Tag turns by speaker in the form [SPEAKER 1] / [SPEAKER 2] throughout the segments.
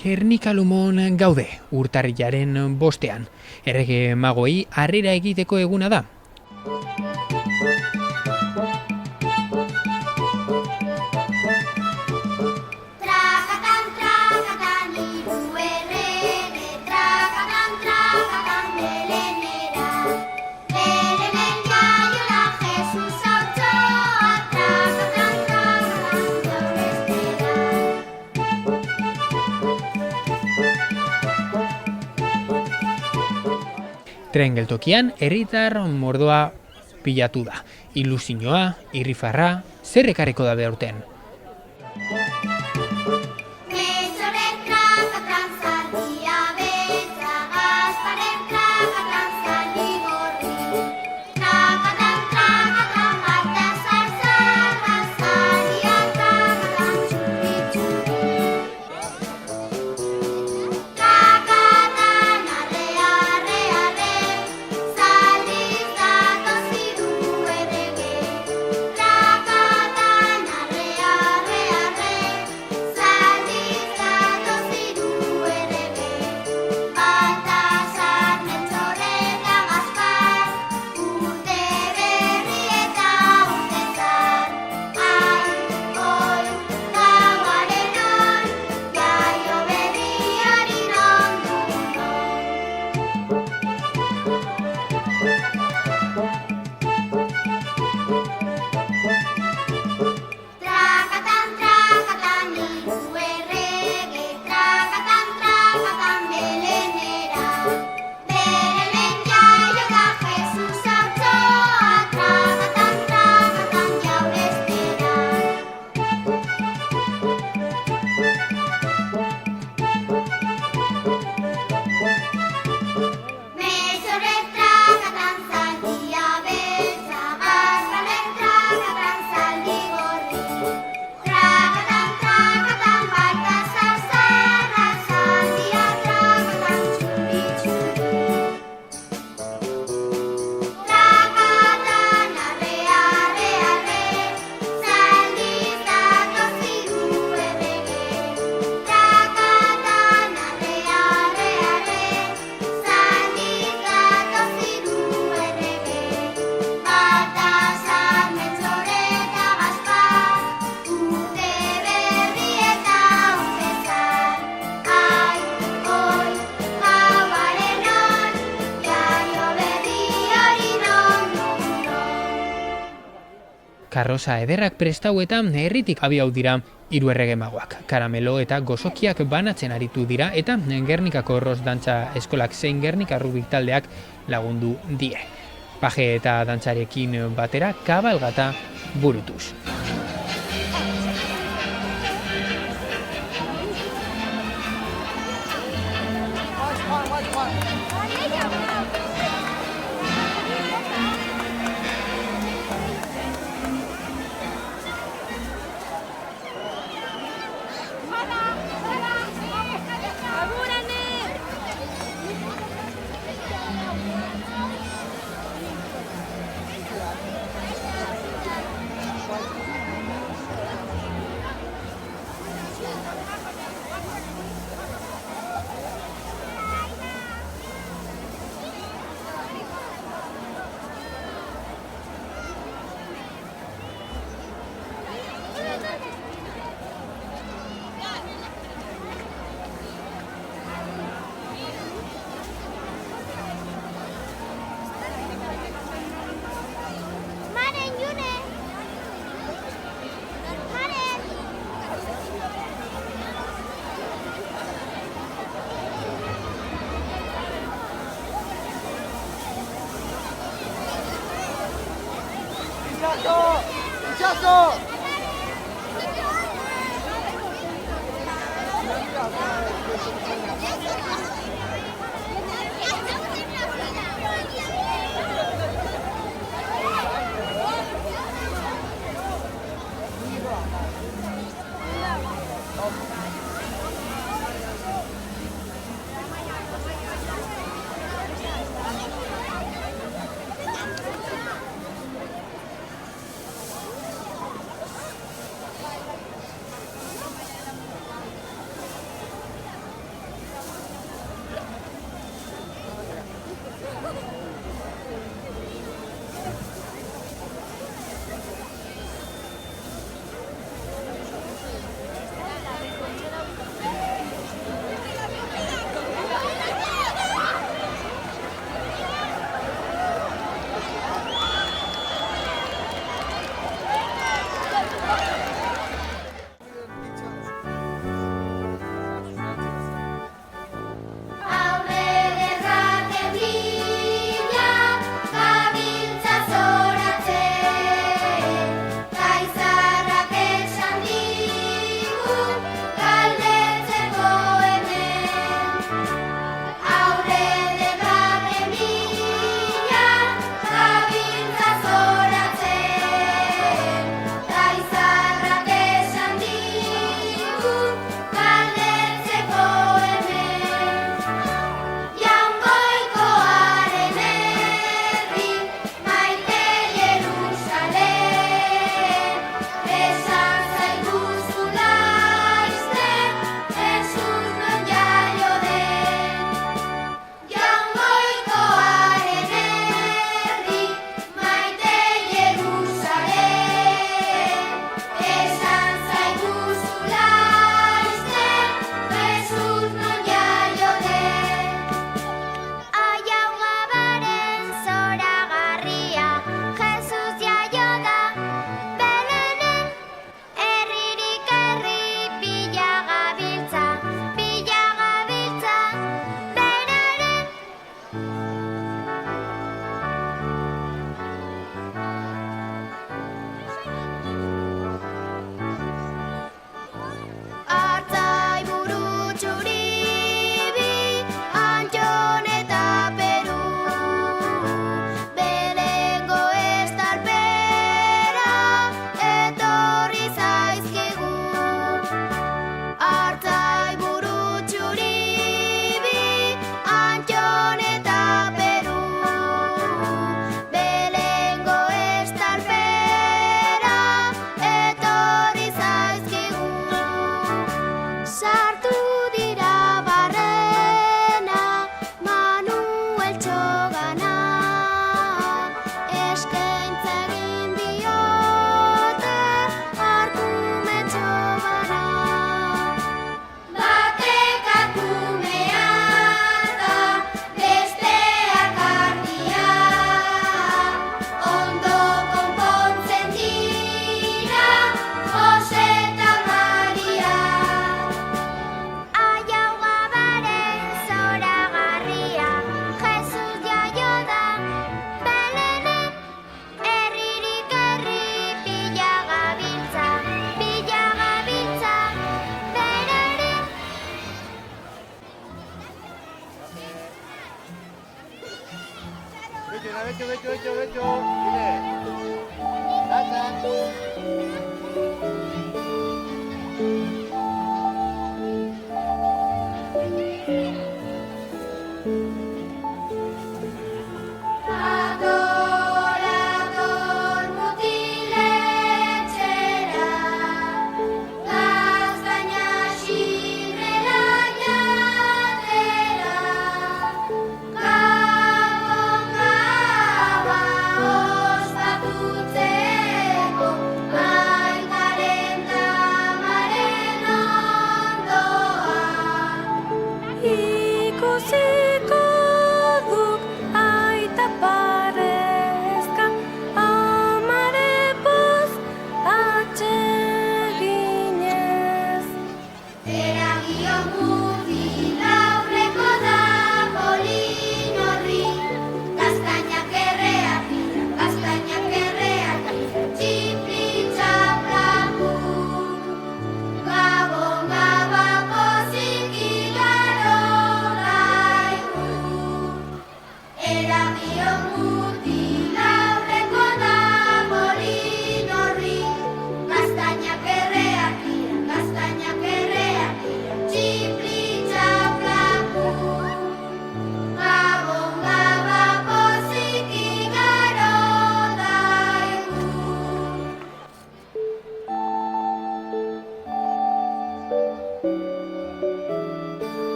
[SPEAKER 1] Gernika Lumon gaude, urtarrilaren 5. Errege magoi harrera egiteko eguna da. Tren geltokian herritar mordoa pilatu da. Ilusioa, irrifarra, zer ekarriko da aurten? Karroza ederrak prestau eta herritik abiau dira 3 errege magoak. Karamelo eta gozokiak banatzen aritu dira eta Gernikako Ros dantza eskolak zein Gernika Rubik taldeak lagundu die. Paje eta dantzarekin batera kabalgata burutuz.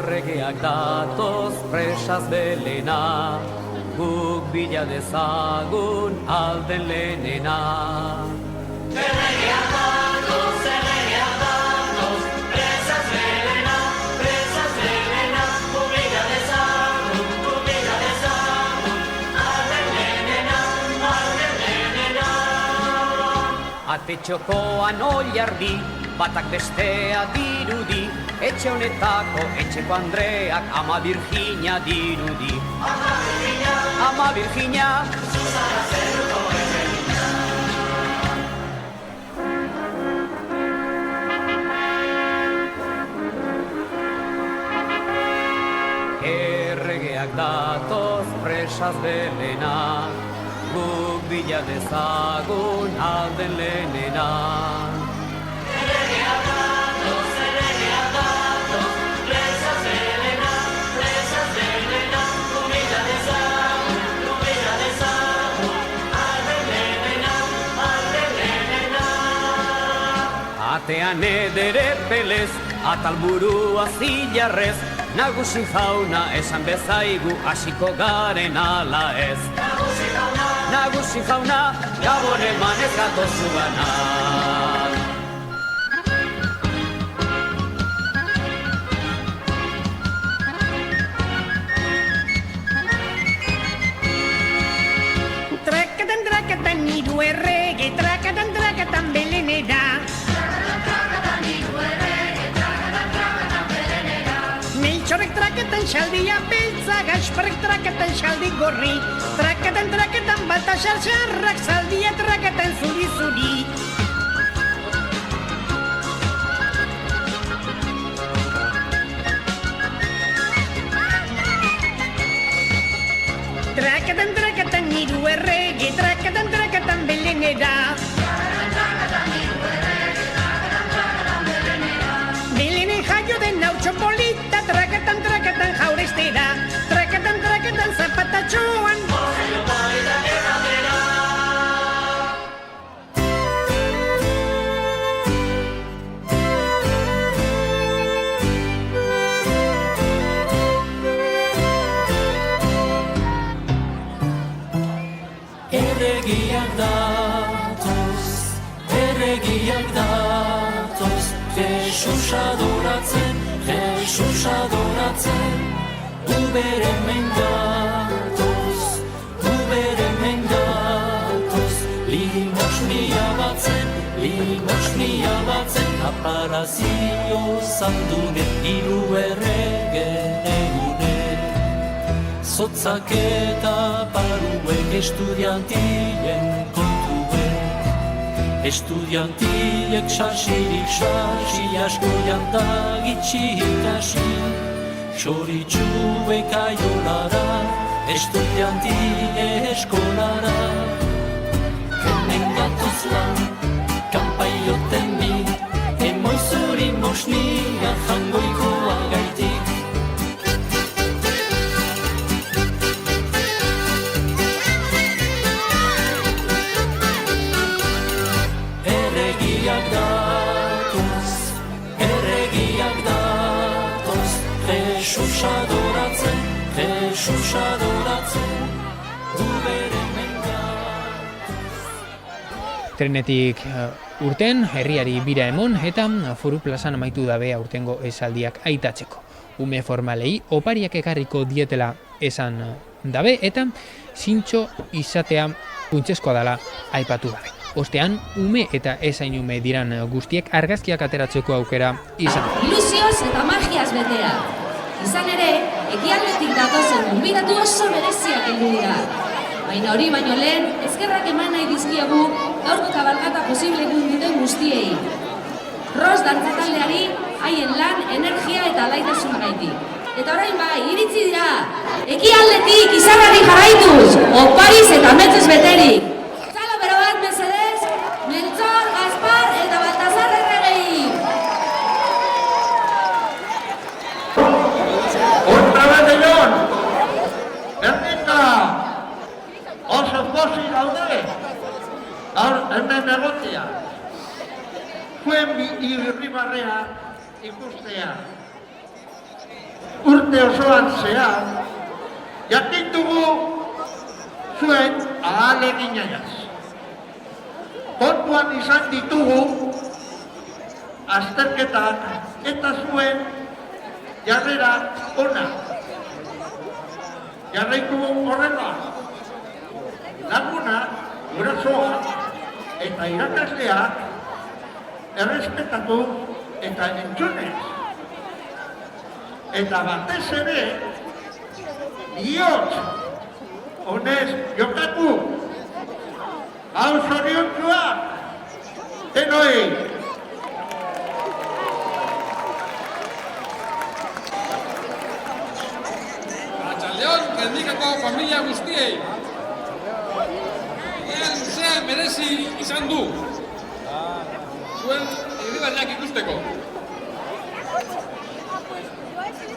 [SPEAKER 2] Erregeak datoz presaz belena, guk bila dezagun alden lehenena. Erregeak datoz, presaz belena, guk bila dezagun alden lehenena, ate txokoan oilardi, batak bestea dirudi, etxe honetako etxeko Andreak ama Virginia dirudi. Ama Virginia, zuzara zeruko egina. Erregeak datoz presaz belena, guk bila dezagun alden lehenena. Erregeak datoz, presaz belena, guk bila dezagun alden lehenena. Atean edere pelez, atalburua zilarrez, nagusi jauna esan bezaigu hasiko garen ala ez. Nagusi jauna, gabon eman ez gatozu gana.
[SPEAKER 3] Trakatan hiru errege, trakatan belenera. Meltxorrek trakatan xaldia beltza, Gasparrek trakatan xaldi gorri, trakatan Baltasar xarrak zaldia trakatan zuri-zuri. Trakatan hiru errege, trakatan belenera. Belenen jaio den hautxo polita, trakatan jaurestera, trakatan zapatatxoan.
[SPEAKER 4] Erregiak datoz, Jesus adoratzen, du bere mendatoz, limosnia batzen, aparazio zaldunen hiru errege egunen, zotzak eta paruek estudiantien estudiantiek sasirik sasi, asko jantak itxikasi, txoritxuek aiolara, estudiantie eskolara. Hemen gatoz lan, kanpaioten bi, emoizuri mosnia jangoikoa gaitik. Jesus adoratzen, du bere mengatuz.
[SPEAKER 1] Trenetik urten, herriari bira emon eta Foru plazan amaitu dabe aurtengo esaldiak aitatzeko. Ume formalei opariak ekarriko dietela esan dabe eta zintxo izatea funtsezkoa dela aipatu dabe. Ostean, ume eta ezain ume diran guztiek argazkiak ateratzeko aukera izan.
[SPEAKER 5] Ilusioz eta magiaz betea. Izan ere, ekialdetik datozen gonbidatu oso bereziak heldu dira. Baina hori baino lehen, eskerrak eman nahi dizkiegu gaurko kabalgata posible duten guztiei. Ros dantzataldeari, haien lan, energia eta alaitasunagaitik. Eta orain bai, iritsi dira, ekialdetik izarrari jarraituz, opariz eta metzez beterik. Txalo bero bat, mesedez, Meltzor, Gaspar eta Baltasar erregei.
[SPEAKER 6] Oso pozik gaude, hemen egotea. Zuen irribarrea ikustea. Urte osoan zehar, jakitugu zuen ahaleginaiaz. Kontuan izan ditugu azterketak eta zuen jarrera ona. Jarraitu horrela. Laguna, gurasoa eta irakasleak errespetatu eta entzunez. Eta batez ere, bihotz honez jokatu. Hau zoriontzuak, denoi!
[SPEAKER 7] Arratsaldeon Gernikako familia guztiei. Egan luzea merezi izan du. Zuen irribarreak ikusteko.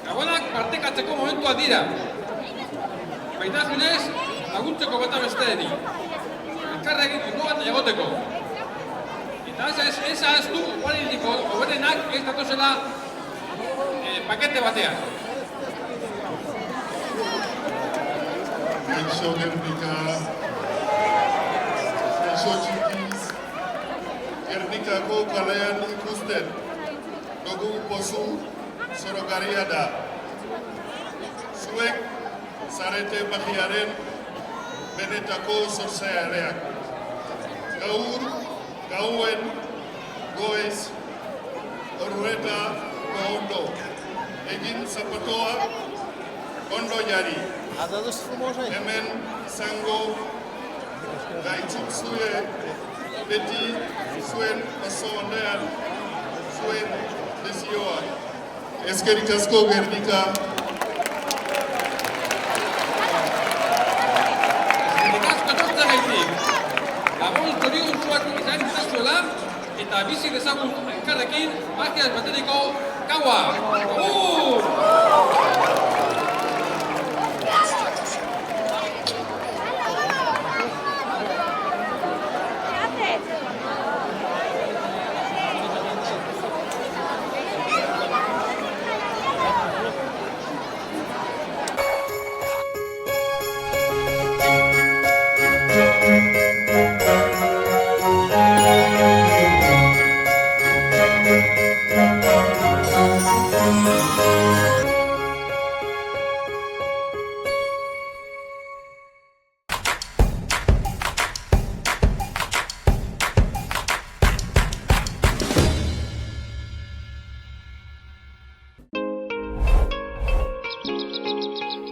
[SPEAKER 7] Gabonak partekatzeko momentua dira. Baitasunez, laguntzeko bata besteari. Elkarrekin munduan egoteko. Eta ez ahaztu oparildiko hoberenak ez datozela pakete batean.
[SPEAKER 8] Kaixo Gernika, kaixo txikiz, Gernikako kalean ikusten, dugu pozu zorogarria da. Zuek zarete magiaren benetako zorzaiareak. Gaur, gauen, goez, orrueta, ondo. Egin zapatoa, ondo jari. Hemen zango gaitzuzue beti zuen oso ondean zuen desioa. Eskerrik asko Gernika.
[SPEAKER 7] Eskerrik asko etortzeagatik. Gabon zoriontsuak izan izazuela eta bizi dezagun elkarrekin magiaz bateriko gaua.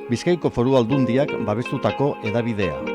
[SPEAKER 9] Bizkaiko Foru Aldundiak babestutako hedabidea.